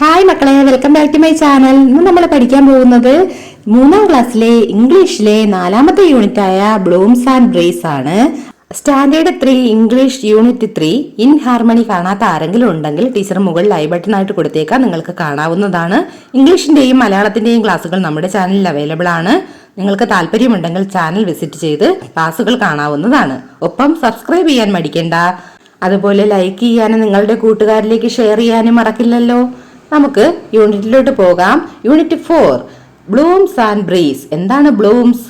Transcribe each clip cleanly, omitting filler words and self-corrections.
Hi മക്കളെ, welcome back to my channel. ഇന്ന് നമ്മൾ പഠിക്കാൻ പോകുന്നത് 3ാം ക്ലാസ്സിലെ ഇംഗ്ലീഷിലെ 4ാമത്തെ യൂണിറ്റായ ബ്ലൂംസ് ആൻഡ് ബ്രേസ് ആണ്. Standard 3 English unit 3 in harmony കാണാത്ത ആരെങ്കിലും ഉണ്ടെങ്കിൽ ടീച്ചർ മുകളിൽ ഐ ബട്ടൺ ആയിട്ട് കൊടുത്തേക്കാം, നിങ്ങൾക്ക് കാണാവുന്നതാണ്. ഇംഗ്ലീഷിന്റെയും മലയാളത്തിന്റെയും ക്ലാസ്സുകൾ നമ്മുടെ ചാനലിൽ അവൈലബിൾ ആണ്. നിങ്ങൾക്ക് താല്പര്യമുണ്ടെങ്കിൽ ചാനൽ വിസിറ്റ് ചെയ്ത് ക്ലാസ്സുകൾ കാണാവുന്നതാണ്. ഒപ്പം സബ്സ്ക്രൈബ് ചെയ്യാൻ മടിക്കണ്ട. അതുപോലെ ലൈക്ക് ചെയ്യാനും നിങ്ങളുടെ കൂട്ടുകാരിലേക്ക് ഷെയർ ചെയ്യാനും മറക്കില്ലല്ലോ. നമുക്ക് യൂണിറ്റിലോട്ട് പോകാം. Unit 4 Bloom's and breeze. എന്താണ് ബ്ലൂംസ്?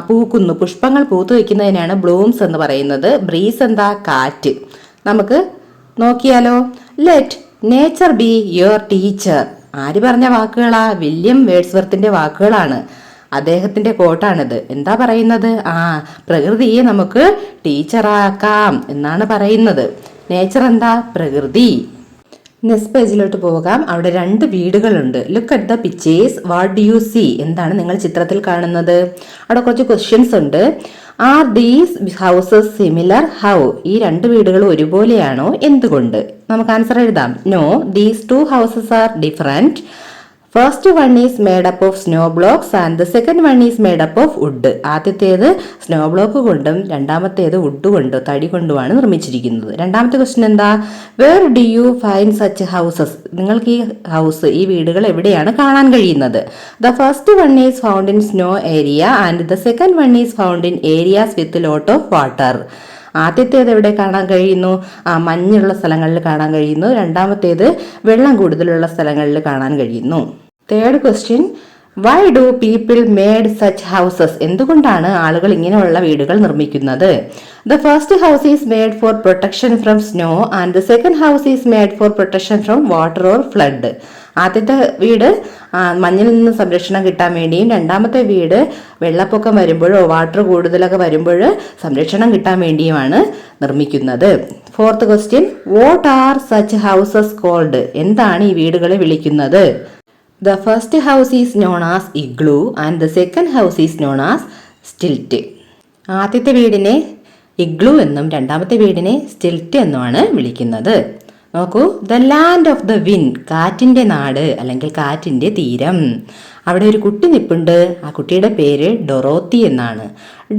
പൂക്കുന്നു, പുഷ്പങ്ങൾ പൂത്തു വെക്കുന്നതിനാണ് ബ്ലൂംസ് എന്ന് പറയുന്നത്. ബ്രീസ് എന്താ? കാറ്റ്. നമുക്ക് നോക്കിയാലോ. Let nature be your teacher. ആര് പറഞ്ഞ വാക്കുകളാ? വില്യം വേഡ്സ്വർത്തിന്റെ വാക്കുകളാണ്. അദ്ദേഹത്തിന്റെ കോട്ടാണിത്. എന്താ പറയുന്നത്? പ്രകൃതിയെ നമുക്ക് ടീച്ചറാക്കാം എന്നാണ് പറയുന്നത്. നേച്ചർ എന്താ? പ്രകൃതി. നെക്സ്റ്റ് പേജിലോട്ട് പോകാം. അവിടെ 2 വീടുകളുണ്ട്. Look at the pictures. What do you see? എന്താണ് നിങ്ങൾ ചിത്രത്തിൽ കാണുന്നത്? അവിടെ കുറച്ച് ക്വസ്റ്റ്യൻസ് ഉണ്ട്. Are these houses similar? How? ഈ 2 വീടുകളും ഒരുപോലെയാണോ? എന്തുകൊണ്ട്? നമുക്ക് ആൻസർ എഴുതാം. No, these 2 houses are different. First one is made up of snow blocks and the second one is made up of wood. ആദ്യത്തേത് സ്നോ ബ്ലോക്ക് കൊണ്ടും രണ്ടാമത്തേത് വുഡ് കൊണ്ടും തടി കൊണ്ടുമാണ് നിർമ്മിച്ചിരിക്കുന്നത്. രണ്ടാമത്തെ ക്വസ്റ്റ്യൻ എന്താ? Where do you find such houses? നിങ്ങൾക്ക് ഈ വീടുകൾ എവിടെയാണ് കാണാൻ കഴിയുന്നത്? The first one is found in snow area and the second one is found in areas with lot of water. ആദ്യത്തേത് എവിടെ കാണാൻ കഴിയുന്നു? മഞ്ഞുള്ള സ്ഥലങ്ങളിൽ കാണാൻ കഴിയുന്നു. രണ്ടാമത്തേത് വെള്ളം കൂടുതലുള്ള സ്ഥലങ്ങളിൽ കാണാൻ കഴിയുന്നു. Third question, Y do people made such houses? എന്തുകൊണ്ടാണ് ആളുകൾ ഇങ്ങനെയുള്ള വീടുകൾ നിർമ്മിക്കുന്നത്? The first house is made for protection from snow and the second house is made for protection from water or flood. ആദ്യത്തെ വീട് മഞ്ഞിൽ നിന്ന് സംരക്ഷണം കിട്ടാൻ വേണ്ടിയും രണ്ടാമത്തെ വീട് വെള്ളപ്പൊക്കം വരുമ്പോഴോ വാട്ടർ കൂടുതലൊക്കെ വരുമ്പോൾ സംരക്ഷണം കിട്ടാൻ വേണ്ടിയുമാണ് നിർമ്മിക്കുന്നത്. Fourth question, what are such houses called? എന്താണ് ഈ വീടുകളെ വിളിക്കുന്നത്? The first house is known as igloo and the second house is known as stilt. ആദ്യത്തെ വീടിനെ ഇഗ്ലൂ എന്നും രണ്ടാമത്തെ വീടിനെ സ്റ്റിൽറ്റ് എന്നുമാണ് വിളിക്കുന്നത്. നോക്കൂ. The land of the wind. കാറ്റിന്റെ നാട് അല്ലെങ്കിൽ കാറ്റിന്റെ തീരം. അവിടെ ഒരു കുട്ടി നിപ്പുണ്ട്. ആ കുട്ടിയുടെ പേര് ഡൊറോത്തി എന്നാണ്.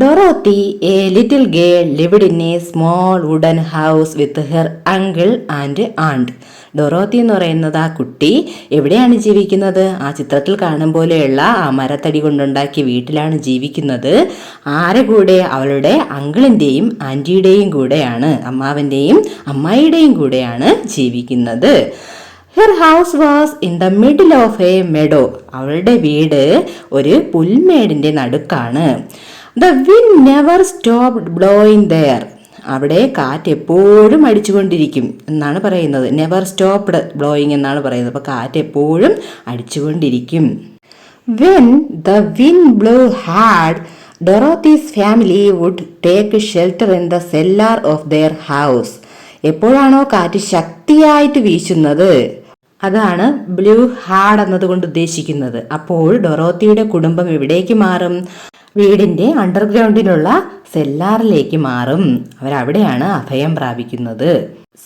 Dorothy a little girl lived in a small wooden house with her uncle and aunt. Dorothy എന്ന് പറയുന്നത് ആ കുട്ടി എവിടെയാണ് ജീവിക്കുന്നത്? ആ ചിത്രത്തിൽ കാണും പോലെയുള്ള ആ മരത്തടി കൊണ്ടുണ്ടാക്കിയ വീട്ടിലാണ് ജീവിക്കുന്നത്. ആരെ കൂടെ? അവളുടെ അങ്കിളിന്റെയും ആന്റിയുടെയും കൂടെയാണ്, അമ്മാവന്റെയും അമ്മായിയുടെയും കൂടെയാണ് ജീവിക്കുന്നത്. Her house was in the middle of a meadow. അവളുടെ വീട് ഒരു പുൽമേടിന്റെ നടുക്കാണ്. The wind never stopped blowing there. അവിടെ കാറ്റ് എപ്പോഴും അടിച്ചുകൊണ്ടിരിക്കും എന്നാണ് പറയുന്നത്. നെവർ സ്റ്റോപ്ഡ് ബ്ലോയിങ് എന്നാണ് പറയുന്നത്. അപ്പൊ കാറ്റ് എപ്പോഴും അടിച്ചുകൊണ്ടിരിക്കും. When the wind blow hard, Dorothy's family would take shelter in the cellar of their house. എപ്പോഴാണോ കാറ്റ് ശക്തിയായിട്ട് വീശുന്നത്, അതാണ് ബ്ലൂ ഹാർഡ് എന്നതുകൊണ്ട് ഉദ്ദേശിക്കുന്നത്. അപ്പോൾ ഡൊറോത്തിയുടെ കുടുംബം എവിടേക്ക് മാറും? വീടിന്റെ അണ്ടർഗ്രൗണ്ടിലുള്ള സെല്ലാറിലേക്ക് മാറും. അവരവിടെയാണ് അഭയം പ്രാപിക്കുന്നത്.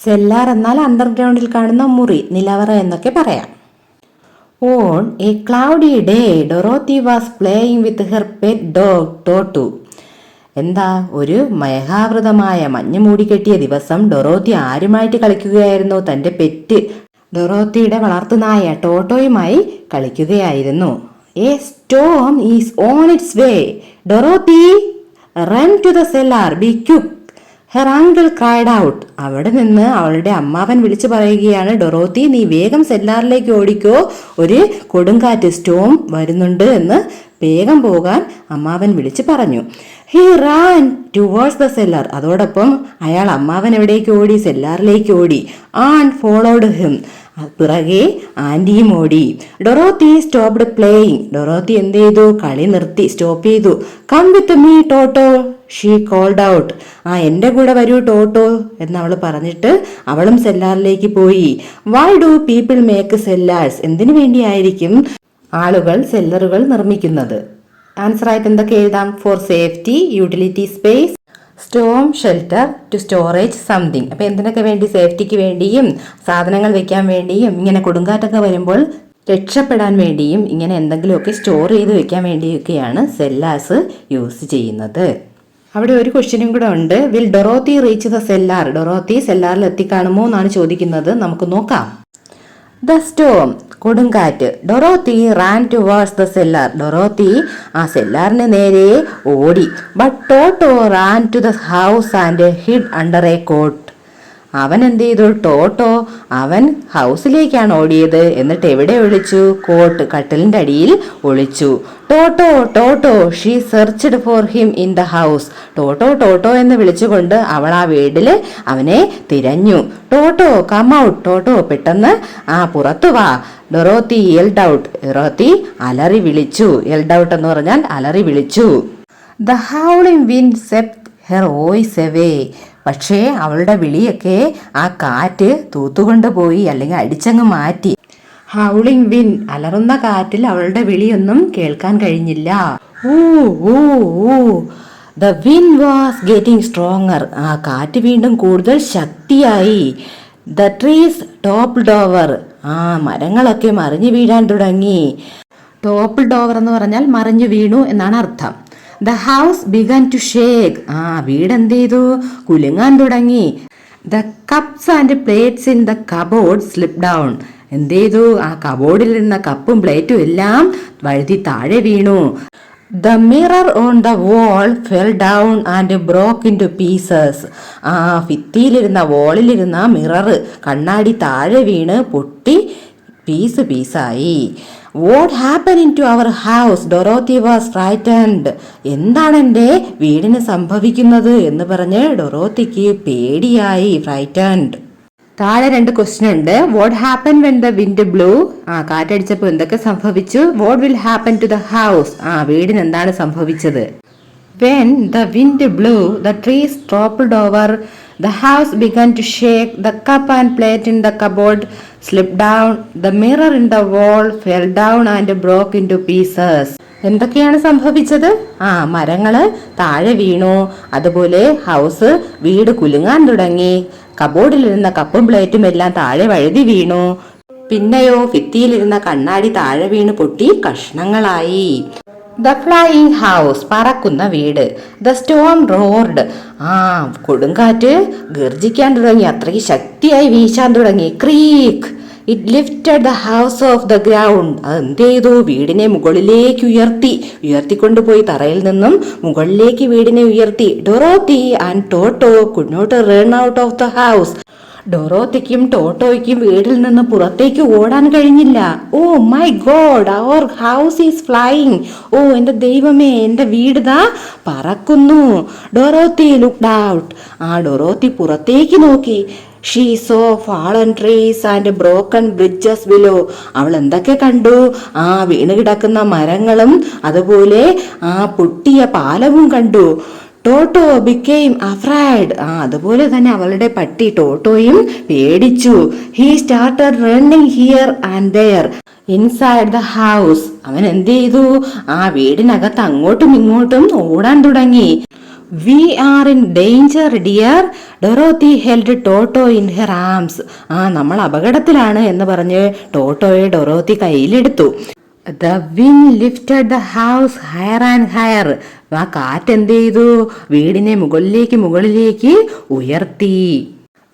സെല്ലാർ എന്നാൽ അണ്ടർഗ്രൗണ്ടിൽ കാണുന്ന മുറി, നിലവറ എന്നൊക്കെ പറയാം. On a cloudy day Dorothy was playing with her pet dog Toto. എന്താ? ഒരു മേഘാവൃതമായ മഞ്ഞ് മൂടിക്കെട്ടിയ ദിവസം ഡൊറോത്തി ആരുമായിട്ട് കളിക്കുകയായിരുന്നു? തന്റെ പെറ്റ് ഡൊറോത്തിയുടെ വളർത്തുനായ ടോട്ടോയുമായി കളിക്കുകയായിരുന്നു. A storm is on its way. Dorothy run to the cellar, be quick, her uncle cried out. അവിടെ നിന്ന് അവളുടെ അമ്മാവൻ വിളിച്ചു പറയുകയാണ്, ഡൊറോത്തി നീ വേഗം സെല്ലാറിലേക്ക് ഓടിക്കോ, ഒരു കൊടുങ്കാറ്റ് സ്റ്റോം വരുന്നുണ്ട് എന്ന് വേഗം പോകാൻ അമ്മാവൻ വിളിച്ചു പറഞ്ഞു. He ran towards the cellar. അതോടൊപ്പം അയാൾ അമ്മാവൻ എവിടേക്ക് ഓടി? സെല്ലാറിലേക്ക് ഓടി. And followed him. പിറകെ ആന്റിയും ഓടി. Dorothy stopped playing. ഡൊറോത്തി എന്ത് ചെയ്തു? കളി നിർത്തി, സ്റ്റോപ്പ് ചെയ്തു. Come with me Toto, she called out. എന്റെ കൂടെ വരൂ ടോട്ടോ എന്ന് അവൾ പറഞ്ഞിട്ട് അവളും സെല്ലാറിലേക്ക് പോയി. Why do people make cellars? എന്തിനു വേണ്ടിയായിരിക്കും ആളുകൾ സെല്ലറുകൾ നിർമ്മിക്കുന്നത്? ആൻസർ ആയിട്ട് എന്തൊക്കെ എഴുതാം? For safety, utility space, storm shelter to storage something. അപ്പോൾ എന്തിനൊക്കെ വേണ്ടി? സേഫ്റ്റിക്ക് വേണ്ടിയും സാധനങ്ങൾ വെക്കാൻ വേണ്ടിയും ഇങ്ങനെ കൊടുങ്കാറ്റൊക്കെ വരുമ്പോൾ രക്ഷപ്പെടാൻ വേണ്ടിയും ഇങ്ങനെ എന്തെങ്കിലുമൊക്കെ സ്റ്റോർ ചെയ്ത് വെക്കാൻ വേണ്ടിയൊക്കെയാണ് സെല്ലാസ് യൂസ് ചെയ്യുന്നത്. അവിടെ ഒരു ക്വസ്റ്റ്യനും കൂടെ ഉണ്ട്. Will Dorothy reach the cellar? Dorothy സെല്ലാറിൽ എത്തിക്കാണുമോ എന്നാണ് ചോദിക്കുന്നത്. നമുക്ക് നോക്കാം. ദ സ്റ്റോം, കൊടുങ്കാറ്റ്. Dorothy ran towards the cellar. Dorothy ആ സെല്ലാറിന് നേരെ ഓടി. But Toto ran to the house and hid under a cot. അവൻ എന്ത് ചെയ്തു? ടോട്ടോ അവൻ ഹൗസിലേക്കാണ് ഓടിയത്. എന്നിട്ട് എവിടെ ഒളിച്ചു? കോട്ട്, കട്ടിലിന്റെ അടിയിൽ ഒളിച്ചു. Toto Toto she searched for him in the house. Toto Toto എന്ന് വിളിച്ചുകൊണ്ട് അവൾ ആ വീട്ടില് അവനെ തിരഞ്ഞു. ടോട്ടോ കം ഔട്ട്. ടോട്ടോ പെട്ടെന്ന് പുറത്തു വാ. Dorothy yelled out. ഡൊറോത്തി അലറി വിളിച്ചു. യെൽഡ് ഔട്ട് എന്ന് പറഞ്ഞാൽ അലറി വിളിച്ചു. The howling wind Sept her voice away. പക്ഷേ അവളുടെ വിളിയൊക്കെ ആ കാറ്റ് തൂത്തുകൊണ്ട് പോയി, അല്ലെങ്കിൽ അടിച്ചങ്ങ് മാറ്റി. ഹൗളിംഗ് വിൻ, അലറുന്ന കാറ്റിൽ അവളുടെ വിളിയൊന്നും കേൾക്കാൻ കഴിഞ്ഞില്ല. ഊ ഊ ഊ. The wind was getting stronger. ആ കാറ്റ് വീണ്ടും കൂടുതൽ ശക്തിയായി. The trees topped over. മരങ്ങളൊക്കെ മറിഞ്ഞു വീഴാൻ തുടങ്ങി. ടോപ്പ്ഡ് ഓവർ എന്ന് പറഞ്ഞാൽ മറിഞ്ഞു വീണു എന്നാണ് അർത്ഥം. The house began to shake. വീട് എന്ത് ചെയ്തു? കുലുങ്ങാൻ തുടങ്ങി. The cups and plates in the cupboard slip down. എന്ത് ചെയ്തു? ആ കബോർഡിൽ ഇരുന്ന കപ്പും പ്ലേറ്റും എല്ലാം വഴുതി താഴെ വീണു. The mirror on the wall fell down and broke into pieces. ഭിത്തിയിലിരുന്ന വോളിലിരുന്ന മിറർ, കണ്ണാടി താഴെ വീണ് പൊട്ടി പീസായി. What happen into our house? Dorothy was frightened. എന്താണ് എൻ്റെ വീടിന് സംഭവിക്കുന്നത് എന്ന് പറഞ്ഞ് ഡൊറോത്തിക്ക് പേടിയായി, ഫ്രൈറ്റൻഡ്. താഴെ 2 ക്വസ്റ്റ്യൻ ഉണ്ട്. What happen when the wind blew? കാറ്റടിച്ചപ്പോൾ എന്തൊക്കെ സംഭവിച്ചു? What will happen to the house? വീടിന് എന്താണ് സംഭവിച്ചത്? When the wind blew the trees toppled over. The house began to shake. The cup and plate in the cupboard slipped down. The mirror in the wall fell down and broke into pieces. എന്തൊക്കെയാണ് സംഭവിച്ചത്? മരങ്ങള് താഴെ വീണു. അതുപോലെ house, വീട് കുലുങ്ങാൻ തുടങ്ങി. കബോർഡിലിരുന്ന കപ്പും പ്ലേറ്റും എല്ലാം താഴെ വഴുതി വീണു. പിന്നെയോ ഭിത്തിയിലിരുന്ന കണ്ണാടി താഴെ വീണ് പൊട്ടി കഷ്ണങ്ങളായി. ദ ഫ്ലൈയിങ് ഹൗസ്, പറക്കുന്ന വീട്. The storm roared. കൊടുങ്കാറ്റ് ഗർജിക്കാൻ തുടങ്ങി, അത്രയ്ക്ക് ശക്തിയായി വീശാൻ തുടങ്ങി. Creak. It lifted the house off the ground. അത് എന്ത് ചെയ്തു? വീടിനെ മുകളിലേക്ക് ഉയർത്തിക്കൊണ്ടുപോയി തറയിൽ നിന്നും മുകളിലേക്ക് വീടിനെ ഉയർത്തി. Dorothy and Toto could not run out of the house. ഡൊറോത്തിക്കും ടോട്ടോയ്ക്കും വീട്ടിൽ നിന്ന് പുറത്തേക്ക് ഓടാൻ കഴിഞ്ഞില്ല. Oh my God, our house is flying. എൻ്റെ ദൈവമേ, എൻ്റെ വീട് ദാ പറക്കുന്നു. Dorothy looked out. ഡൊറോത്തി പുറത്തേക്ക് നോക്കി. She so fallen trees and broken bridges below. അവൾ എന്തൊക്കെ കണ്ടു? വീണ് കിടക്കുന്ന മരങ്ങളും അതുപോലെ പൊട്ടിയ പാലവും കണ്ടു. Toto became afraid. അതുപോലെ തന്നെ അവളുടെ പട്ടി ടോട്ടോയും പേടിച്ചു. He started running here and there inside the house. അവൻ എന്ത് ചെയ്തു? വീടിനകത്ത് അങ്ങോട്ടും ഇങ്ങോട്ടും ഓടാൻ തുടങ്ങി. We are in danger dear. Dorothy held Toto in her arms. നമ്മൾ അപകടത്തിലാണ് എന്ന് പറഞ്ഞ് ടോട്ടോയെ ഡൊറോത്തി കയ്യിലെടുത്തു. The wind lifted the house higher and higher. കാറ്റ് എന്ത് ചെയ്തു? വീടിനെ മുകളിലേക്ക് ഉയർത്തി.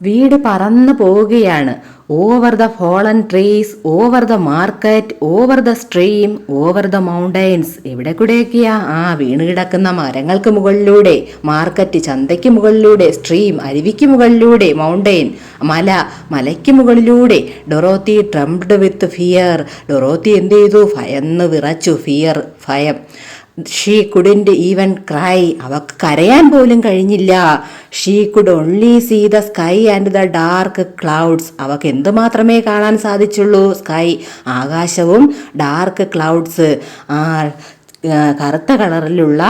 വീട് പറന്നു പോവുകയാണ്. Over the fallen trees, over the market, over the stream, over the mountains. എവിടെ കൂടെയൊക്കെയാ? വീണ് കിടക്കുന്ന മരങ്ങൾക്ക് മുകളിലൂടെ, മാർക്കറ്റ് ചന്തയ്ക്ക് മുകളിലൂടെ, സ്ട്രീം അരുവിക്ക് മുകളിലൂടെ, മൗണ്ടൈൻ മലയ്ക്ക് മുകളിലൂടെ. Dorothy trembled with fear. Dorothy എന്ത് ചെയ്തു? ഭയന്ന് വിറച്ചു. ഫിയർ, ഭയം. She couldn't even cry. അവക്ക് കരയാൻ പോലും കഴിഞ്ഞില്ല. She could only see the sky and the dark clouds. അവക്ക് എന്തുമാത്രമേ കാണാൻ സാധിച്ചുള്ളൂ? സ്കൈ, ആകാശവും ഡാർക്ക് ക്ലൗഡ്സ്, കറുത്ത കളറിലുള്ള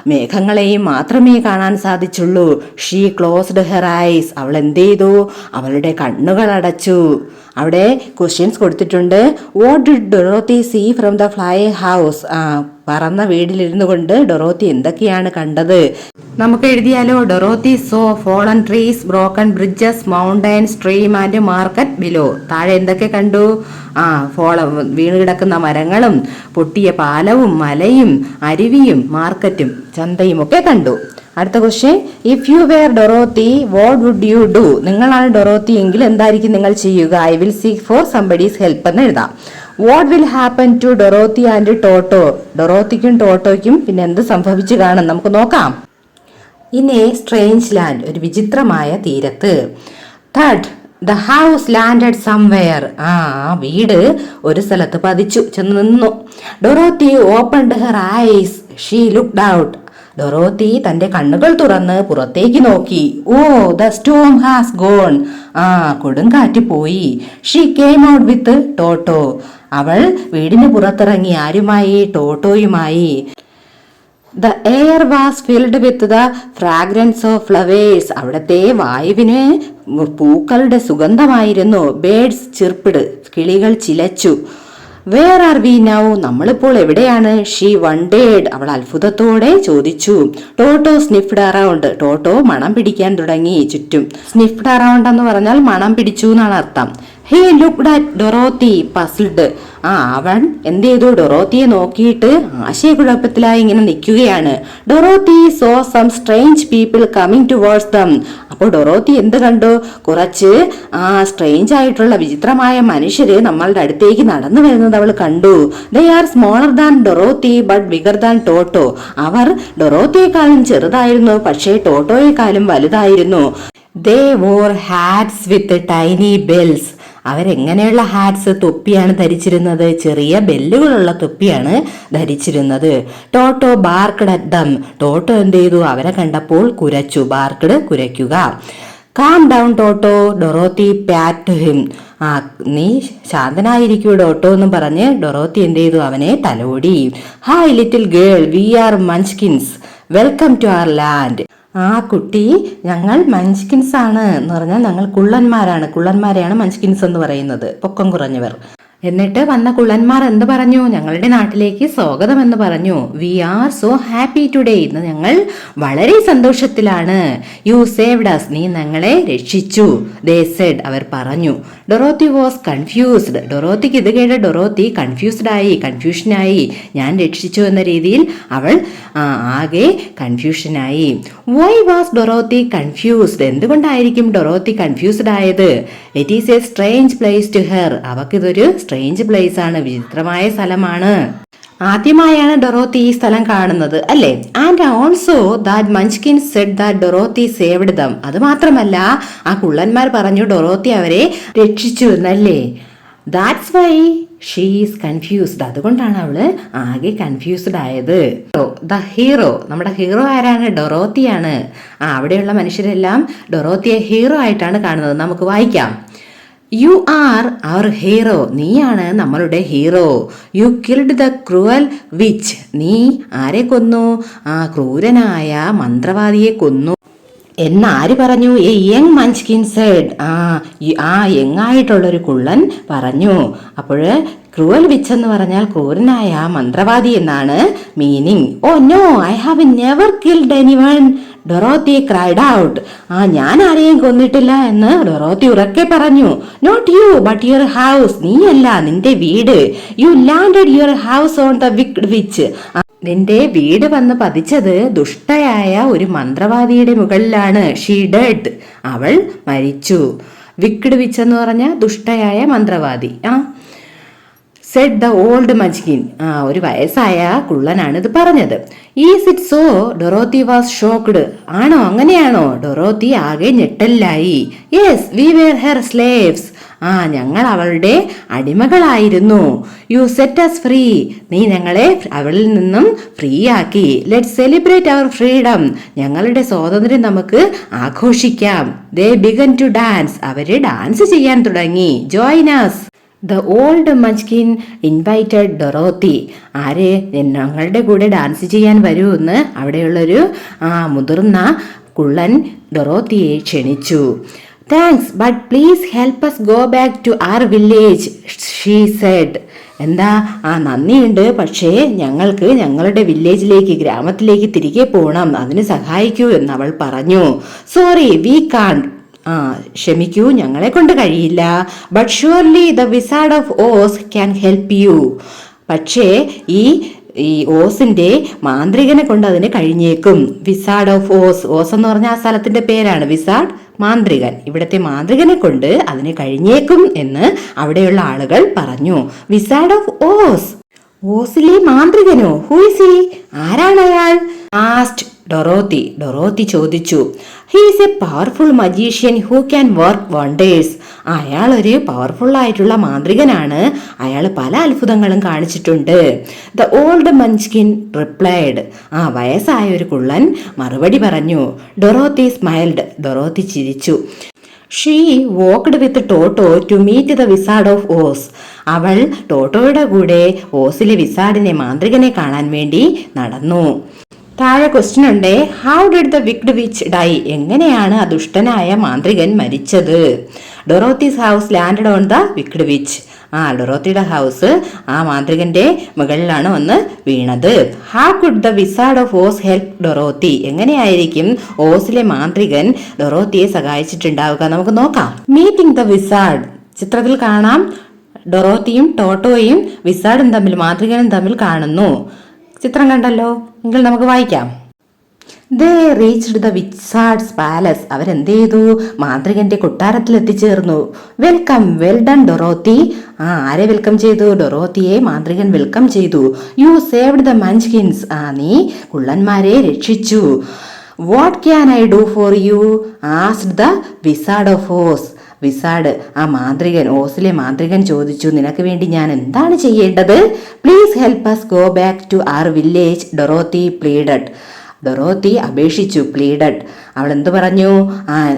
മേഘങ്ങളെയും മാത്രമേ കാണാൻ സാധിച്ചുള്ളൂ. She closed her eyes. അവൾ എന്ത് ചെയ്തു? അവളുടെ കണ്ണുകൾ അടച്ചു. അവിടെ ക്വസ്റ്റ്യൻസ് കൊടുത്തിട്ടുണ്ട്. What did Dorothy see from the flying house? പറന്ന വീടിലിരുന്നു കൊണ്ട് ഡൊറോത്തി എന്തൊക്കെയാണ് കണ്ടത് നമുക്ക് എഴുതിയാലോ. Dorothy saw fallen trees, broken bridges, mountain, stream and market below. താഴെ എന്തൊക്കെ കണ്ടു? വീണ് കിടക്കുന്ന മരങ്ങളും പൊട്ടിയ പാലവും മലയും അരുവിയും മാർക്കറ്റും ചന്തയും ഒക്കെ കണ്ടു. അടുത്ത question, if you were Dorothy what would you do? നിങ്ങളാണ് ഡൊറോത്തി എങ്കിൽ എന്തായിരിക്കും നിങ്ങൾ ചെയ്യുക? I will seek for somebody's help എന്ന് എഴുതാം. What will happen to Dorothy and Toto? ഡൊറോത്തിക്കും ടോട്ടോയ്ക്കും പിന്നെ എന്ത് സംഭവിച്ചു കാണും? നമുക്ക് നോക്കാം. ഇൻ എ സ്ട്രേഞ്ച് ലാൻഡ്, ഒരു വിചിത്രമായ തീരത്ത്. Third, the house landed somewhere, ആ വീട് ഒരു സ്ഥലത്ത് പതിച്ചു ചെന്ന് നിന്നു. Dorothy opened her eyes, she looked out. Dorothy തന്റെ കണ്ണുകൾ തുറന്ന് പുറത്തേക്ക് നോക്കി. Oh, the storm has gone, കൊടുങ്കാറ്റ് പോയി. She came out with Toto, അവൾ വീടിന് പുറത്തിറങ്ങി. ആരുമായി? ടോട്ടോയുമായി. The air was filled with the fragrance of flowers, അവിടത്തെ വായുവിന് പൂക്കളുടെ സുഗന്ധമായിരുന്നു. ബേഡ്സ് ചിർപ്പിഡ്, കിളികൾ ചിലച്ചു. വേർ ആർ വി നൗ, നമ്മളിപ്പോൾ എവിടെയാണ്? ഷീ വണ്ടേഡ്, അവൾ അത്ഭുതത്തോടെ ചോദിച്ചു. ടോട്ടോ സ്നിഫ്ഡ് അറൗണ്ട്, ടോട്ടോ മണം പിടിക്കാൻ തുടങ്ങി ചുറ്റും. സ്നിഫ്ഡ് അറൗണ്ട് എന്ന് പറഞ്ഞാൽ മണം പിടിച്ചു എന്നാണ് അർത്ഥം. He looked at Dorothy puzzled, അവൻ എന്ത് ചെയ്തു? ഡൊറോത്തിയെ നോക്കിയിട്ട് ആശയക്കുഴപ്പത്തിലായി ഇങ്ങനെ നിൽക്കുകയാണ്. Dorothy saw some strange people coming towards them, അപ്പോൾ ഡൊറോത്തി എന്ത് കണ്ടു? കുറച്ച് സ്ട്രേഞ്ച് ആയിട്ടുള്ള വിചിത്രമായ മനുഷ്യര് നമ്മളുടെ അടുത്തേക്ക് നടന്നു വരുന്നത് അവൾ കണ്ടു. They are smaller than Dorothy but bigger than Toto, അവർ ഡൊറോത്തിയെക്കാളും ചെറുതായിരുന്നു പക്ഷേ ടോട്ടോയെക്കാളും വലുതായിരുന്നു. They wore hats with tiny bells, അവരെങ്ങനെയുള്ള ഹാറ്റ്സ്? തൊപ്പിയാണ് ധരിച്ചിരുന്നത്, ചെറിയ ബെല്ലുകളുള്ള തൊപ്പിയാണ് ധരിച്ചിരുന്നത്. ടോട്ടോ ബാർക്ക്ഡ് അറ്റ് ദം, ടോട്ടോ എന്ത് ചെയ്തു? അവരെ കണ്ടപ്പോൾ കുരച്ചു. ബാർക്ക്ഡ് കുരയ്ക്കുക. കാം ഡൗൺ ടോട്ടോ, ഡൊറോത്തി പാറ്റ് ഹിം, നീ ശാന്തനായിരിക്കൂ ടോട്ടോ എന്ന് പറഞ്ഞ് ഡൊറോത്തി എന്ത് ചെയ്തു? അവനെ തലോടി. Hi little girl, we are Munchkins, welcome to our land. കുട്ടി, ഞങ്ങൾ മഞ്ച്കിൻസ് ആണ് എന്ന് പറഞ്ഞാൽ ഞങ്ങൾ കുള്ളന്മാരാണ്. കുള്ളന്മാരെയാണ് മഞ്ച്കിൻസ് എന്ന് പറയുന്നത്, പൊക്കം കുറഞ്ഞവർ. എന്നിട്ട് വന്ന കുള്ളന്മാർ എന്ത് പറഞ്ഞു? ഞങ്ങളുടെ നാട്ടിലേക്ക് സ്വാഗതം എന്ന് പറഞ്ഞു. We are so happy today, ഇന്ന് ഞങ്ങൾ വളരെ സന്തോഷത്തിലാണ്. യു സേവ്ഡ് അസ്, നീ ഞങ്ങളെ രക്ഷിച്ചു. ദേ സെഡ്, അവർ പറഞ്ഞു. ഡൊറോത്തി വാസ് കൺഫ്യൂസ്ഡ്, ഡൊറോത്തിക്ക് ഇത് കേട്ട് ഡൊറോത്തി കൺഫ്യൂഷനായി. ഞാൻ രക്ഷിച്ചു എന്ന രീതിയിൽ അവൾ ആകെ കൺഫ്യൂഷനായി. വൈ വാസ് ഡൊറോത്തി കൺഫ്യൂസ്ഡ്, എന്തുകൊണ്ടായിരിക്കും ഡൊറോത്തി കൺഫ്യൂസ്ഡ് ആയത്? It is a strange place to her, അവക്കിതൊരു സ്ട്രേഞ്ച് പ്ലേസ് ആണ്, വിചിത്രമായ സ്ഥലമാണ്. ആദ്യമായാണ് ഡൊറോത്തി ഈ സ്ഥലം കാണുന്നത് അല്ലേ? And also that Munchkin said that Dorothy saved them, അത് മാത്രമല്ല ആ കുള്ളന്മാർ പറഞ്ഞു ഡൊറോത്തി അവരെ രക്ഷിച്ചു എന്നല്ലേ. That's why she is confused, അതുകൊണ്ടാണ് അവള് ആകെ കൺഫ്യൂസ്ഡ് ആയത്. ദ ഹീറോ, നമ്മുടെ ഹീറോ ആരാണ്? ഡൊറോത്തിയാണ്. അവിടെയുള്ള മനുഷ്യരെല്ലാം ഡൊറോത്തിയെ ഹീറോ ആയിട്ടാണ് കാണുന്നത്. നമുക്ക് വായിക്കാം. യു ആർ അവർ ഹീറോ, നീയാണ് നമ്മളുടെ hero. You killed the cruel witch, നീ ആരെ കൊന്നു? ക്രൂരനായ മന്ത്രവാദിയെ കൊന്നു എന്നാര് പറഞ്ഞു? എ യങ് മഞ്ച്കിൻ സെഡ്, യങ്ങായിട്ടുള്ളൊരു കുള്ളൻ പറഞ്ഞു. അപ്പോൾ ക്രൂവൽ വിച്ച് എന്ന് പറഞ്ഞാൽ ക്രൂരനായ മന്ത്രവാദി എന്നാണ് meaning. Oh no, I have never killed anyone, Dorothy cried out, ഞാൻ ആരെയും കൊന്നിട്ടില്ല എന്ന് ഡൊറോത്തി ഉറക്കെ പറഞ്ഞു. Not you but your house, നീയല്ല നിന്റെ വീട്. You landed your house on the wicked witch, നിന്റെ വീട് വന്ന് പതിച്ചത് ദുഷ്ടയായ ഒരു മന്ത്രവാദിയുടെ മുകളിലാണ്. ഷീ ഡെഡ്, അവൾ മരിച്ചു. വിക്ഡ് വിച്ച് എന്ന് പറഞ്ഞ ദുഷ്ടയായ മന്ത്രവാദി. സെഡ് ദ ഓൾഡ് മഞ്ച്കിൻ, ഒരു വയസ്സായ കുള്ളനാണ് ഇത് പറഞ്ഞത്. Is it so, Dorothy was shocked, ആണോ അങ്ങനെയാണോ? ഡൊറോത്തി ആകെ ഞെട്ടലിലായി. Yes we were her slaves, ഞങ്ങൾ അവളുടെ അടിമകളായിരുന്നു. യു സെറ്റ് അസ് ഫ്രീ, നീ ഞങ്ങളെ അവളിൽ നിന്നും ഫ്രീ ആക്കി. ലെറ്റ് സെലിബ്രേറ്റ് അവർ ഫ്രീഡം, ഞങ്ങളുടെ സ്വാതന്ത്ര്യം നമുക്ക് ആഘോഷിക്കാം. ദേ ബിഗൻ ടു ഡാൻസ്, അവര് ഡാൻസ് ചെയ്യാൻ തുടങ്ങി. Join us. The old Munchkin invited Dorothy, ആര്? ഞങ്ങളുടെ കൂടെ ഡാൻസ് ചെയ്യാൻ വരൂ എന്ന് അവിടെയുള്ളൊരു മുതിർന്ന കുള്ളൻ ഡൊറോത്തിയെ ക്ഷണിച്ചു. Thanks but please help us go back to our village she said. എന്താ നന്ദിയുണ്ട്, പക്ഷേ ഞങ്ങൾക്ക് ഞങ്ങളുടെ വില്ലേജിലേക്ക്, ഗ്രാമത്തിലേക്ക് തിരികെ പോകണം, അതിന് സഹായിക്കൂ എന്ന് അവൾ പറഞ്ഞു. സോറി വി കാണ്ട്, ക്ഷമിക്കൂ, ഞങ്ങളെ കൊണ്ട് കഴിയില്ല. But surely the wizard of Oz can help you. പക്ഷേ ഈ ഓസിന്റെ മാന്ത്രികനെ കൊണ്ട് അതിന് കഴിഞ്ഞേക്കും. വിസാർഡ് ഓഫ് ഓസ്, ഓസ് എന്ന് പറഞ്ഞ ആ സ്ഥലത്തിന്റെ പേരാണ്. വിസാർഡ് മാന്ത്രികൻ, ഇവിടത്തെ മാന്ത്രികനെ കൊണ്ട് അതിന് കഴിഞ്ഞേക്കും എന്ന് അവിടെയുള്ള ആളുകൾ പറഞ്ഞു. വിസാർഡ് ഓഫ് ഓസ്, ഓസിലെ മാന്ത്രികനോ? Who is he? ആരാണ് അയാൾ? Asked Dorothy. ഡൊറോത്തി ചോദിച്ചു. He is a powerful magician who can work wonders. അയാൾ ഒരു പവർഫുൾ ആയിട്ടുള്ള മാന്ത്രികനാണ്. അയാൾ പല അത്ഭുതങ്ങളും കാണിച്ചിട്ടുണ്ട്. The old Munchkin replied. വയസ്സായ ഒരു കുള്ളൻ മറുപടി പറഞ്ഞു. Dorothy smiled. ഡൊറോത്തി ചിരിച്ചു. She walked with Toto to meet the wizard of Oz. അവൾ ടോട്ടോയുടെ കൂടെ ഓസിലെ വിസാർഡിനെ, മാന്ത്രികനെ കാണാൻ വേണ്ടി നടന്നു. താഴെ ക്വസ്റ്റ്യൻ ഉണ്ട്. How did the wicked witch die? എങ്ങനെയാണ് ആ ദുഷ്ടനായ മാന്ത്രികൻ മരിച്ചത്? Dorothy's house landed on the wicked witch. ഡൊറോത്തിയുടെ ഹൗസ് ആ മാന്ത്രികന്റെ മുകളിലാണ് വന്ന് വീണത്. How could the wizard of Oz help Dorothy? എങ്ങനെയായിരിക്കും ഓസിലെ മാന്ത്രികൻ ഡൊറോത്തിയെ സഹായിച്ചിട്ടുണ്ടാവുക? നമുക്ക് നോക്കാം. Meeting the wizard. ചിത്രത്തിൽ കാണാം, ഡൊറോത്തിയും ടോട്ടോയും വിസാർഡും തമ്മിൽ, മാന്ത്രികനും തമ്മിൽ കാണുന്നു. ചിത്രം കണ്ടല്ലോ, എങ്കിൽ നമുക്ക് വായിക്കാം. They reached the wizard's palace. അവരെന്ത് ചെയ്തു? മാന്ത്രികന്റെ കൊട്ടാരത്തിൽ എത്തിച്ചേർന്നു. Welcome, well done Dorothy. ആരെ വെൽക്കം ചെയ്തു? ഡൊറോത്തിയെ മാന്ത്രികൻ വെൽക്കം ചെയ്തു. You saved the Munchkins. നീ കുള്ളന്മാരെ രക്ഷിച്ചു. What can I do for you? Asked the wizard of Oz. Wizard, മാന്ത്രികൻ, ഓസിലെ മാന്ത്രികൻ ചോദിച്ചു, നിനക്ക് വേണ്ടി ഞാൻ എന്താണ് ചെയ്യേണ്ടത്? Please help us go back to our village, Dorothy pleaded. Dorothy അപേക്ഷിച്ചു. പ്ലീഡഡ്, അവൾ എന്ത് പറഞ്ഞു?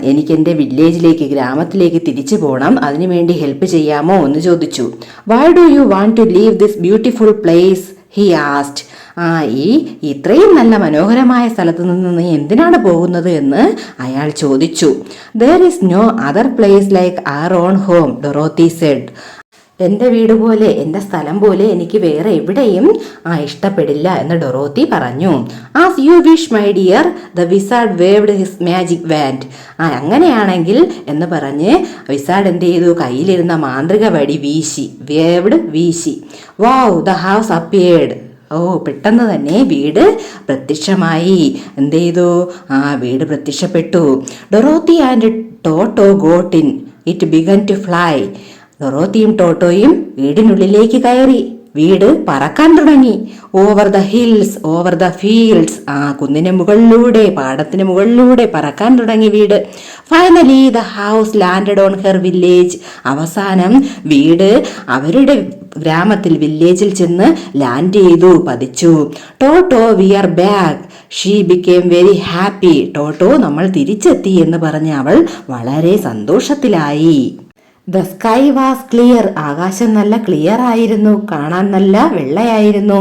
എനിക്ക് എൻ്റെ വില്ലേജിലേക്ക്, ഗ്രാമത്തിലേക്ക് തിരിച്ചു പോകണം, അതിനുവേണ്ടി ഹെൽപ്പ് ചെയ്യാമോ എന്ന് ചോദിച്ചു. Why do you want to leave this beautiful place? He asked. ഇത്രയും നല്ല മനോഹരമായ സ്ഥലത്ത് നിന്ന് നീ എന്തിനാണ് പോകുന്നത് എന്ന് അയാൾ ചോദിച്ചു. There is no other place like our own home, Dorothy said. എൻ്റെ വീട് പോലെ, എൻ്റെ സ്ഥലം പോലെ എനിക്ക് വേറെ എവിടെയും ഇഷ്ടപ്പെടില്ല എന്ന് ഡൊറോത്തി പറഞ്ഞു. As you wish my dear, the wizard waved his magic want. അങ്ങനെയാണെങ്കിൽ എന്ന് പറഞ്ഞ് വിസാർഡ് എന്ത് ചെയ്തു? കയ്യിലിരുന്ന മാന്ത്രിക വടി വീശി. വേവ്ഡ്, വീശി. Wow, the house appeared. പെട്ടെന്ന് തന്നെ വീട് പ്രത്യക്ഷമായി. എന്ത് ചെയ്തു? വീട് പ്രത്യക്ഷപ്പെട്ടു. Dorothy and Toto got in. It began to fly. ഡൊറോത്തിയും ടോട്ടോയും വീടിനുള്ളിലേക്ക് കയറി. വീട് പറക്കാൻ തുടങ്ങി. Over the hills, over the fields. കുന്നിന് മുകളിലൂടെ, പാടത്തിന് മുകളിലൂടെ പറക്കാൻ തുടങ്ങി വീട്. Finally the house landed on her village. അവസാനം വീട് അവരുടെ ഗ്രാമത്തിൽ, വില്ലേജിൽ ചെന്ന് ലാൻഡ് ചെയ്തു, പതിച്ചു. Toto, we are back. She became very happy. ടോട്ടോ, നമ്മൾ തിരിച്ചെത്തി എന്ന് പറഞ്ഞ് അവൾ വളരെ സന്തോഷത്തിലായി. The sky was clear. ആകാശം നല്ല ക്ലിയർ ആയിരുന്നു, കാണാൻ നല്ല വെള്ളയായിരുന്നു.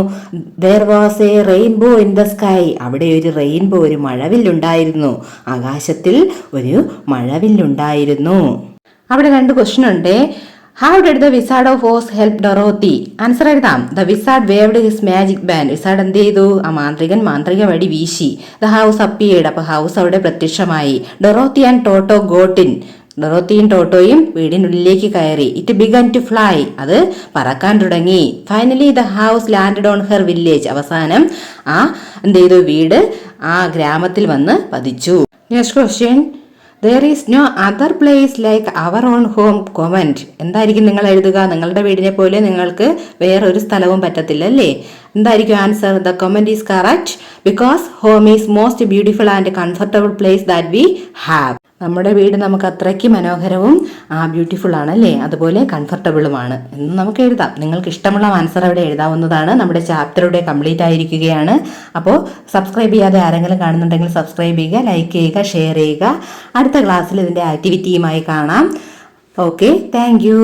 There was a rainbow in the sky. അവിടെ ഒരു റെയിൻബോ, ഒരു മഴവില്ലുണ്ടായിരുന്നു. ആകാശത്തിൽ ഒരു മഴവില്ലുണ്ടായിരുന്നു. അവിടെ 2 ക്വസ്റ്റ്യൻ ഉണ്ട്. How did the wizard of Oz help Dorothy? Answer എഴുതാം. The wizard waved his magic wand. Wizard എന്ത് ചെയ്തു? മാന്ത്രികൻ മാന്ത്രിക വടി വീശി. The house appeared. അപ്പൊ ഹൗസ് അവിടെ പ്രത്യക്ഷമായി. Dorothy and Toto got in. ഡൊറോത്തിയും ടോട്ടോയും വീടിനുള്ളിലേക്ക് കയറി. It began to fly. അത് പറക്കാൻ തുടങ്ങി. Finally the house landed on her village. അവസാനം എന്ത് ചെയ്തു? വീട് ഗ്രാമത്തിൽ വന്ന് പതിച്ചു. Next question. There is no other place like our own home. Comment. എന്തായിരിക്കും നിങ്ങൾ എഴുതുക? നിങ്ങളുടെ വീടിനെ പോലെ നിങ്ങൾക്ക് വേറൊരു സ്ഥലവും പറ്റത്തില്ല അല്ലേ? എന്തായിരിക്കും answer? The comment is correct because home is most beautiful and comfortable place that we have. നമ്മുടെ വീട് നമുക്ക് അത്രയ്ക്ക് മനോഹരവും ബ്യൂട്ടിഫുൾ ആണ് അല്ലേ, അതുപോലെ കംഫർട്ടബിളുമാണ് എന്ന് നമുക്ക് എഴുതാം. നിങ്ങൾക്ക് ഇഷ്ടമുള്ള ആൻസർ അവിടെ എഴുതാവുന്നതാണ്. നമ്മുടെ ചാപ്റ്റർ ഇവിടെ കംപ്ലീറ്റ് ആയിരിക്കുകയാണ്. അപ്പോൾ സബ്സ്ക്രൈബ് ചെയ്യാതെ ആരെങ്കിലും കാണുന്നുണ്ടെങ്കിൽ സബ്സ്ക്രൈബ് ചെയ്യുക, ലൈക്ക് ചെയ്യുക, ഷെയർ ചെയ്യുക. അടുത്ത ക്ലാസ്സിൽ ഇതിൻ്റെ ആക്ടിവിറ്റിയുമായി കാണാം. Okay, thank you.